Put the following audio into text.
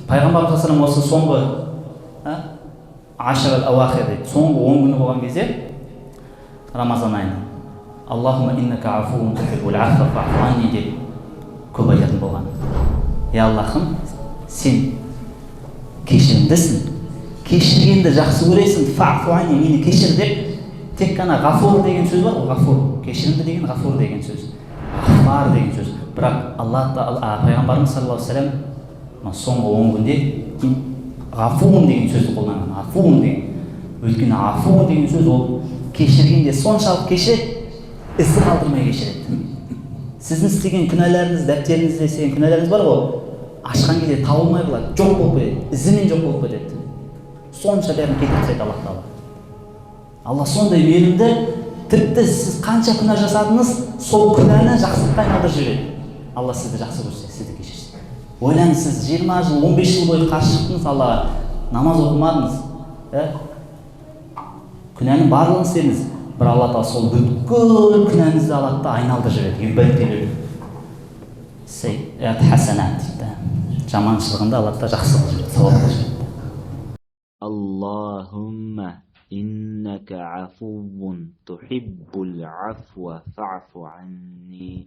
Пайғамбар салам осы соңғы ашыр ауахир дейді, соңғы 10 күні болған кезде Рамазан айында Аллахума иннака афуун тухиббул афва фаъфу анни деп көп айтатын болған. Аллахым, сен кешірімдісің, кешіргенді жақсы көресің, фаъфу анни, мені кешір деп. Тек қана ғафур деген сөз бар ғой, ғафур, кешірімді деген ғафур деген сөз, ғафар деген сөз. Бірақ пайғамбарымыз саллаллаху алейхи вассалам соңғы 10 күнде ғафуун деген сөзді қолданған. Ғафуун деген. Өйткені ғафуун деген сөз ол кешіргенде соншалық кешіреді, ізі қалдырмай кешіреді. Сіздің істеген күнәларыңыз, дәптеріңізде істеген күнәларыңыз бар ғой, ашқан кезде табылмай қалады, жоқ болып кетеді, ізімен жоқ болып кетеді. Сонша бәрін кетіп тастайды Аллах Тағала. Алла сондай мейірімді, тіпті сіз қанша күнә жасадыңыз, сол күнәні жақсылыққа айналдырып жібереді. Алла сізді жақсы көрсе, сізді кешірсін. Ойлаңыз, сіз 20 жыл, 15 жыл бойы қарсы шықтыңыз Аллаға, намаз оқымадыңыз, күнәнің барлығын істедіңіз, бір Алла Тағала сол бүткіл күнәңізді алады да айналдырып жібереді. Сейят хасанат дейді. Жаманшылығында Алла Тағала жақсы қылып жібереді, сауап қылып жібереді. Аллахумма إنك عفو تحب العفو فاعف عني